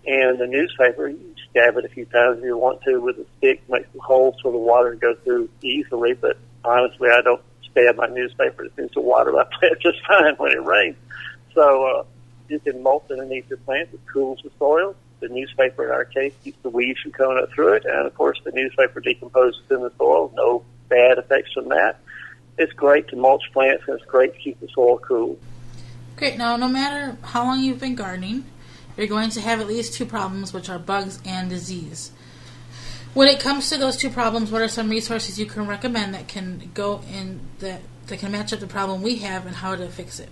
And the newspaper, you stab it a few times if you want to with a stick, make some holes so the water goes through easily. But honestly, I don't stab my newspaper. It seems to water my plant just fine when it rains. So you can mulch underneath your plant. It cools the soil. The newspaper, in our case, keeps the weeds from coming up through it. And, of course, the newspaper decomposes in the soil. No bad effects from that. It's great to mulch plants, and it's great to keep the soil cool. Great. Now, no matter how long you've been gardening, you're going to have at least 2 problems, which are bugs and disease. When it comes to those 2 problems, what are some resources you can recommend that can go in that can match up the problem we have and how to fix it?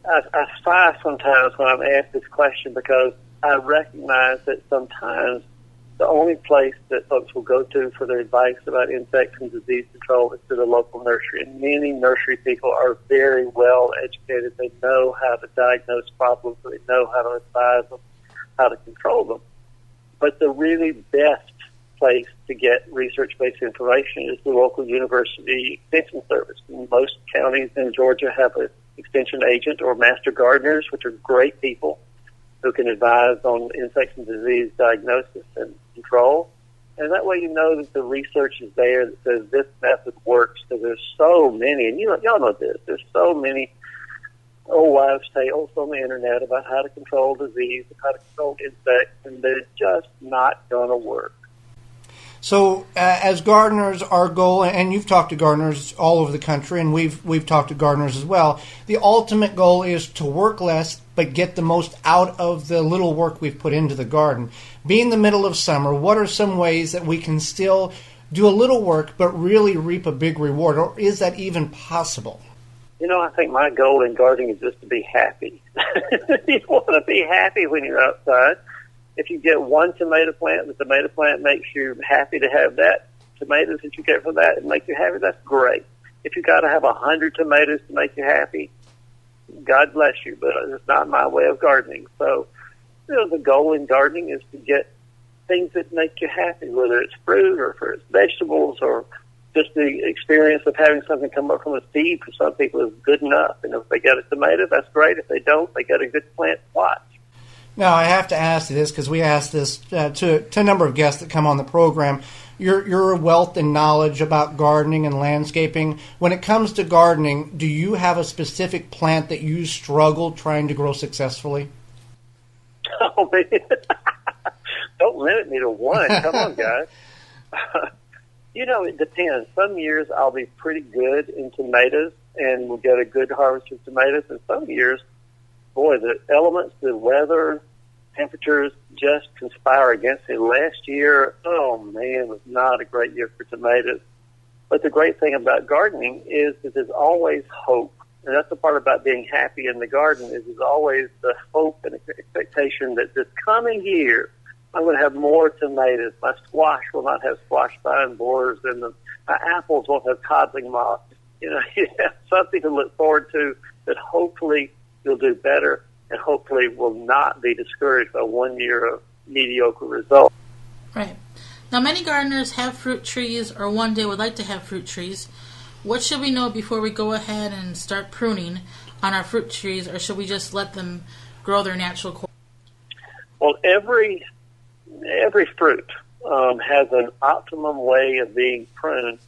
I sigh sometimes when I'm asked this question, because I recognize that sometimes the only place that folks will go to for their advice about insect and disease control is to the local nursery. And many nursery people are very well educated. They know how to diagnose problems. They know how to advise them, how to control them. But the really best place to get research-based information is the local university extension service. Most counties in Georgia have an extension agent or master gardeners, which are great people who can advise on insects and disease diagnosis and control. And that way you know that the research is there that says this method works. Because there's so many, and y'all know this, there's so many old wives' tales on the internet about how to control disease, how to control insects, and they're just not going to work. So, as gardeners, our goal, and you've talked to gardeners all over the country, and we've talked to gardeners as well, the ultimate goal is to work less but get the most out of the little work we've put into the garden. Being the middle of summer, what are some ways that we can still do a little work but really reap a big reward, or is that even possible? You know, I think my goal in gardening is just to be happy. You want to be happy when you're outside. If you get one tomato plant, the tomato plant makes you happy to have that. Tomatoes that you get from that, it makes you happy, that's great. If you got to have 100 tomatoes to make you happy, God bless you, but it's not my way of gardening. So, you know, the goal in gardening is to get things that make you happy, whether it's fruit or if it's vegetables or just the experience of having something come up from a seed for some people is good enough. And if they get a tomato, that's great. If they don't, they get a good plant plot. Now, I have to ask you this because we asked this to a number of guests that come on the program. Your wealth and knowledge about gardening and landscaping. When it comes to gardening, do you have a specific plant that you struggle trying to grow successfully? Oh, man. Don't limit me to one. Come on, guys. You know, it depends. Some years I'll be pretty good in tomatoes and we'll get a good harvest of tomatoes. And some years, boy, the elements, the weather, temperatures just conspire against it. Last year, oh man, was not a great year for tomatoes. But the great thing about gardening is that there's always hope. And that's the part about being happy in the garden is there's always the hope and expectation that this coming year I'm going to have more tomatoes. My squash will not have squash vine borers, and my apples won't have codling moth. You know, you have something to look forward to that hopefully you'll do better and hopefully will not be discouraged by 1 year of mediocre results. Right. Now, many gardeners have fruit trees or one day would like to have fruit trees. What should we know before we go ahead and start pruning on our fruit trees, or should we just let them grow their natural course? Well, every fruit has an optimum way of being pruned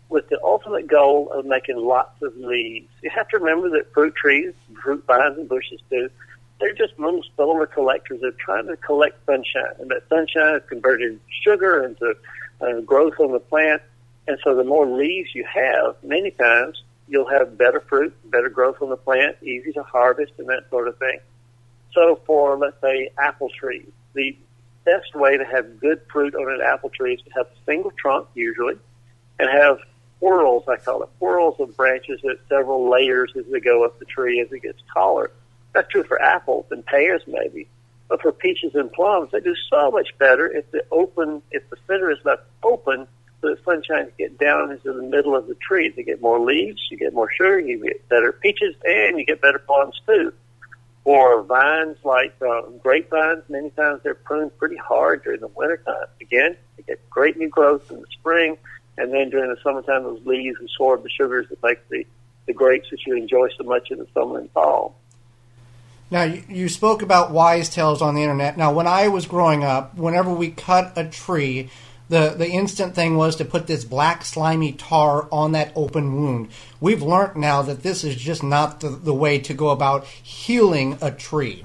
with the ultimate goal of making lots of leaves. You have to remember that fruit trees, fruit vines and bushes too, they're just little solar collectors. They're trying to collect sunshine, and that sunshine is converted into sugar, into growth on the plant. And so the more leaves you have, many times you'll have better fruit, better growth on the plant, easy to harvest, and that sort of thing. So for, let's say, apple trees, the best way to have good fruit on an apple tree is to have a single trunk, usually, and have whorls, I call it, whorls of branches at several layers as they go up the tree as it gets taller. That's true for apples and pears, maybe. But for peaches and plums, they do so much better if the center is left open so that sunshine can get down into the middle of the tree. You get more leaves, you get more sugar, you get better peaches, and you get better plums, too. For vines like grape vines, many times they're pruned pretty hard during the wintertime. Again, you get great new growth in the spring, and then during the summertime, those leaves absorb the sugars that make the grapes that you enjoy so much in the summer and fall. Now, you spoke about wise tales on the internet. Now, when I was growing up, whenever we cut a tree, the instant thing was to put this black slimy tar on that open wound. We've learned now that this is just not the way to go about healing a tree.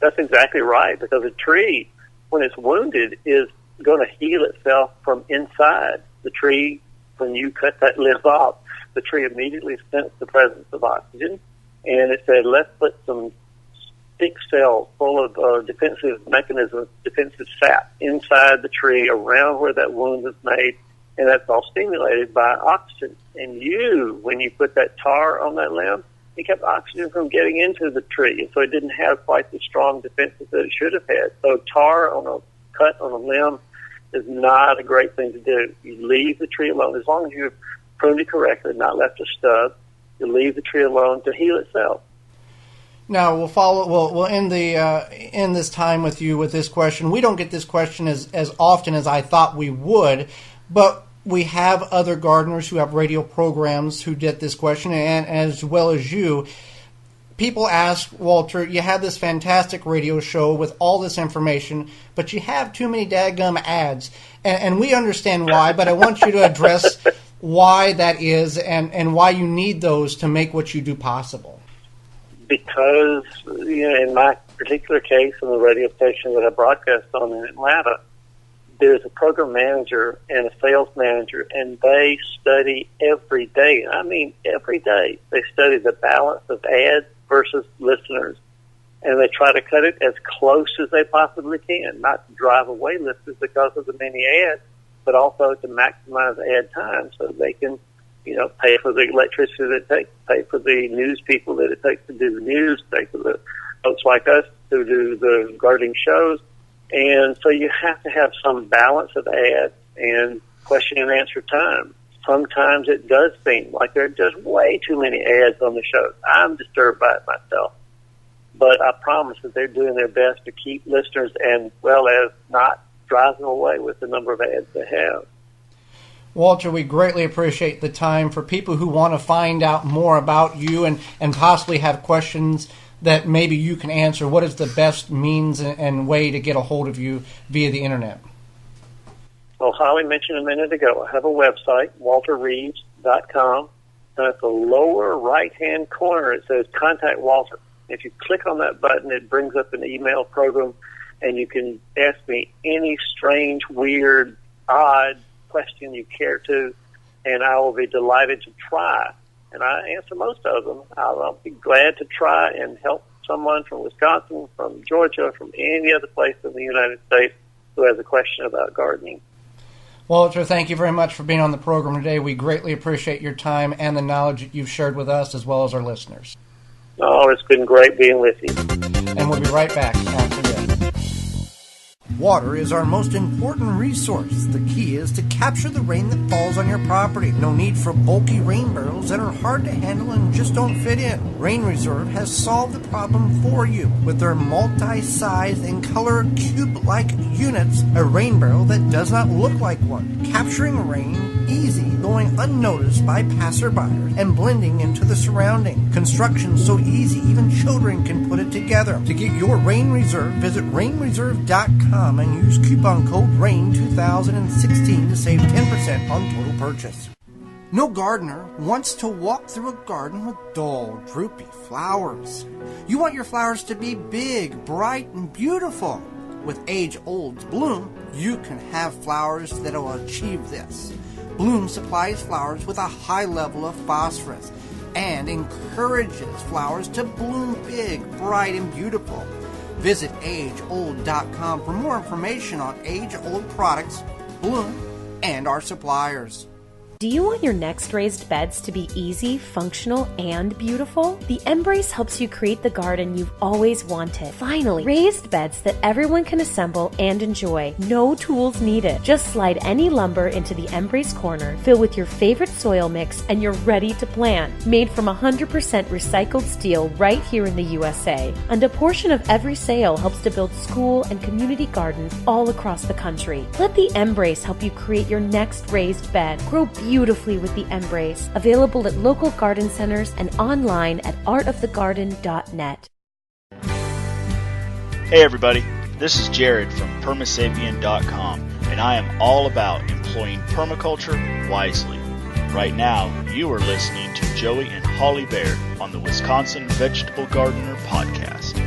That's exactly right, because a tree, when it's wounded, is going to heal itself from inside. The tree, when you cut that limb off, the tree immediately senses the presence of oxygen, and it said, let's put some thick cells full of defensive mechanisms, defensive sap inside the tree around where that wound is made, and that's all stimulated by oxygen. And when you put that tar on that limb, it kept oxygen from getting into the tree, and so it didn't have quite the strong defenses that it should have had. So tar on a cut on a limb is not a great thing to do. You leave the tree alone. As long as you've pruned it correctly, not left a stub, you leave the tree alone to heal itself. Now we'll end this time with you with this question. We don't get this question as often as I thought we would, but we have other gardeners who have radio programs who get this question, and as well as you. People ask, Walter, you have this fantastic radio show with all this information, but you have too many dadgum ads, and we understand why, but I want you to address why that is and why you need those to make what you do possible. Because, in my particular case, on the radio station that I broadcast on in Atlanta, there's a program manager and a sales manager, and they study every day. I mean, every day. They study the balance of ads versus listeners, and they try to cut it as close as they possibly can, not to drive away listeners because of the many ads, but also to maximize ad time so they can pay for the electricity that it takes, pay for the news people that it takes to do the news, pay for the folks like us who do the gardening shows. And so you have to have some balance of ads and question and answer time. Sometimes it does seem like there are just way too many ads on the show. I'm disturbed by it myself. But I promise that they're doing their best to keep listeners and well as not drive them away with the number of ads they have. Walter, we greatly appreciate the time. For people who want to find out more about you and possibly have questions that maybe you can answer, what is the best means and way to get a hold of you via the internet? Well, Holly mentioned a minute ago, I have a website, walterreeves.com, and at the lower right-hand corner it says Contact Walter. If you click on that button, it brings up an email program, and you can ask me any strange, weird, odd question you care to, and I will be delighted to try. And I answer most of them. I'll be glad to try and help someone from Wisconsin, from Georgia, from any other place in the United States who has a question about gardening. Walter, thank you very much for being on the program today. We greatly appreciate your time and the knowledge that you've shared with us as well as our listeners. Oh, it's been great being with you. And we'll be right back after this. Water is our most important resource. The key is to capture the rain that falls on your property. No need for bulky rain barrels that are hard to handle and just don't fit in. Rain Reserve has solved the problem for you with their multi-size and color cube-like units. A rain barrel that does not look like one. Capturing rain easy, going unnoticed by passerbyers and blending into the surrounding. Construction so easy, even children can put it together. To get your Rain Reserve, visit rainreserve.com and use coupon code RAIN2016 to save 10% on total purchase. No gardener wants to walk through a garden with dull, droopy flowers. You want your flowers to be big, bright, and beautiful. With age-old Bloom, you can have flowers that will achieve this. Bloom supplies flowers with a high level of phosphorus and encourages flowers to bloom big, bright, and beautiful. Visit ageold.com for more information on age-old products, Bloom, and our suppliers. Do you want your next raised beds to be easy, functional, and beautiful? The Embrace helps you create the garden you've always wanted. Finally, raised beds that everyone can assemble and enjoy. No tools needed. Just slide any lumber into the Embrace corner, fill with your favorite soil mix, and you're ready to plant. Made from 100% recycled steel right here in the USA. And a portion of every sale helps to build school and community gardens all across the country. Let the Embrace help you create your next raised bed. Grow beautifully with the Embrace. Available at local garden centers and online at artofthegarden.net. Hey everybody, this is Jared from permasapian.com, and I am all about employing permaculture wisely. Right now, you are listening to Joey and Holly Baird on the Wisconsin Vegetable Gardener Podcast.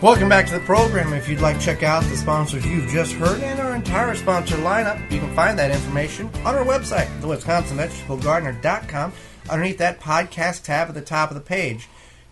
Welcome back to the program. If you'd like to check out the sponsors you've just heard and our entire sponsor lineup, you can find that information on our website, thewisconsinvegetablegardener.com, underneath that podcast tab at the top of the page.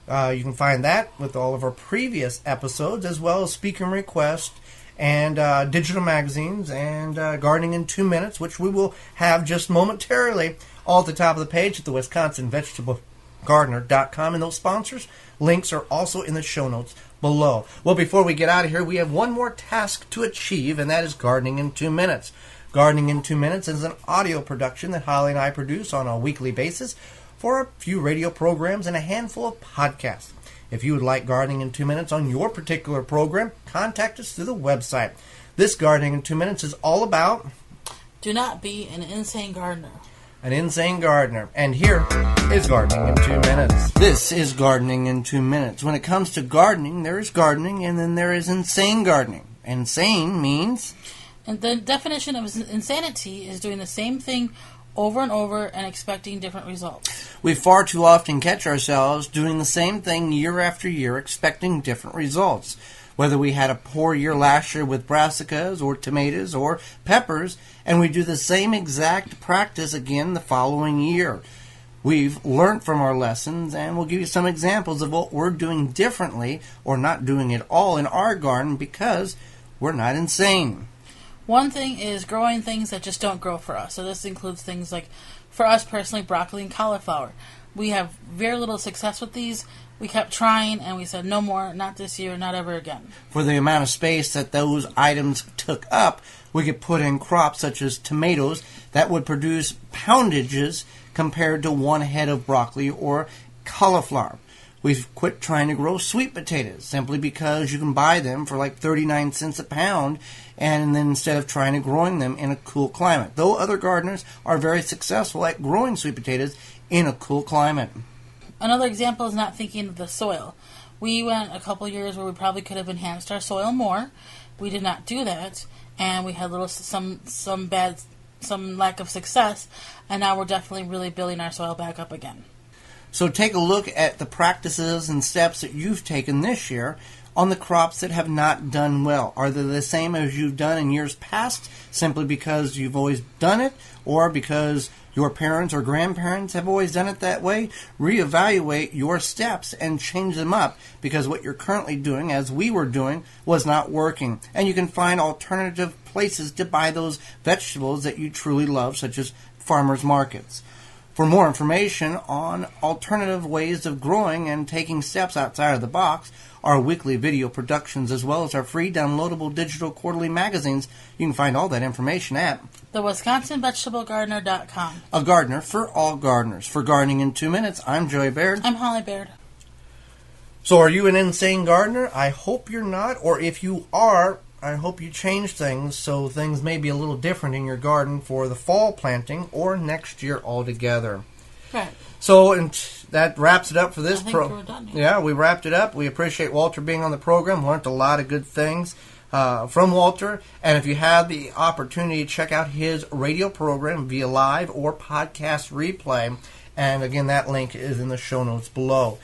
You can find that with all of our previous episodes, as well as speaker requests and digital magazines and Gardening in 2 Minutes, which we will have just momentarily all at the top of the page at the WisconsinVegetableGardener.com. And those sponsors links are also in the show notes below. Well, before we get out of here, we have one more task to achieve, and that is Gardening in 2 Minutes. Gardening in 2 Minutes is an audio production that Holly and I produce on a weekly basis for a few radio programs and a handful of podcasts. If you would like Gardening in 2 Minutes on your particular program, contact us through the website. This Gardening in 2 Minutes is all about... Do not be an insane gardener. An insane gardener. And here is Gardening in 2 Minutes. This is Gardening in 2 Minutes. When it comes to gardening, there is gardening and then there is insane gardening. Insane means... And the definition of insanity is doing the same thing over and over and expecting different results. We far too often catch ourselves doing the same thing year after year, expecting different results. Whether we had a poor year last year with brassicas or tomatoes or peppers, and we do the same exact practice again the following year. We've learned from our lessons, and we'll give you some examples of what we're doing differently or not doing at all in our garden because we're not insane. One thing is growing things that just don't grow for us. So this includes things like, for us personally, broccoli and cauliflower. We have very little success with these. We kept trying, and we said, no more, not this year, not ever again. For the amount of space that those items took up, we could put in crops such as tomatoes that would produce poundages compared to one head of broccoli or cauliflower. We've quit trying to grow sweet potatoes simply because you can buy them for like 39 cents a pound, and then instead of trying to growing them in a cool climate. Though other gardeners are very successful at growing sweet potatoes in a cool climate. Another example is not thinking of the soil. We went a couple years where we probably could have enhanced our soil more. We did not do that, and we had some lack of success, and now we're definitely really building our soil back up again. So take a look at the practices and steps that you've taken this year on the crops that have not done well. Are they the same as you've done in years past simply because you've always done it or because your parents or grandparents have always done it that way? Reevaluate your steps and change them up because what you're currently doing, as we were doing, was not working. And you can find alternative places to buy those vegetables that you truly love, such as farmers markets. For more information on alternative ways of growing and taking steps outside of the box, our weekly video productions, as well as our free downloadable digital quarterly magazines, you can find all that information at thewisconsinvegetablegardener.com. A gardener for all gardeners. For Gardening in 2 Minutes, I'm Joey Baird. I'm Holly Baird. So are you an insane gardener? I hope you're not. Or if you are, I hope you change things so things may be a little different in your garden for the fall planting or next year altogether. Right. So and that wraps it up for this we're done. Yeah, we wrapped it up. We appreciate Walter being on the program. Learned a lot of good things from Walter. And if you have the opportunity, check out his radio program via live or podcast replay. And again, that link is in the show notes below.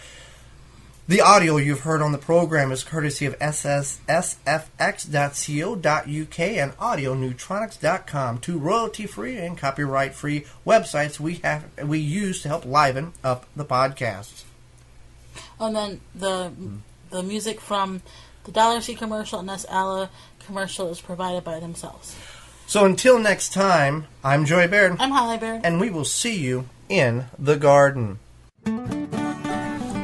The audio you've heard on the program is courtesy of sfx.co.uk and audioneutronics.com, two royalty-free and copyright-free websites we use to help liven up the podcasts. And then the music from the Dollar Seed commercial and this Allah commercial is provided by themselves. So until next time, I'm Joey Baird. I'm Holly Baird. And we will see you in the garden.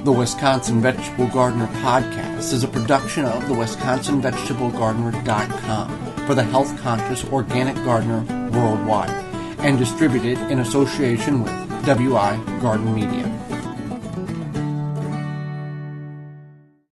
The Wisconsin Vegetable Gardener Podcast is a production of the WisconsinVegetableGardener.com for the health-conscious organic gardener worldwide and distributed in association with WI Garden Media.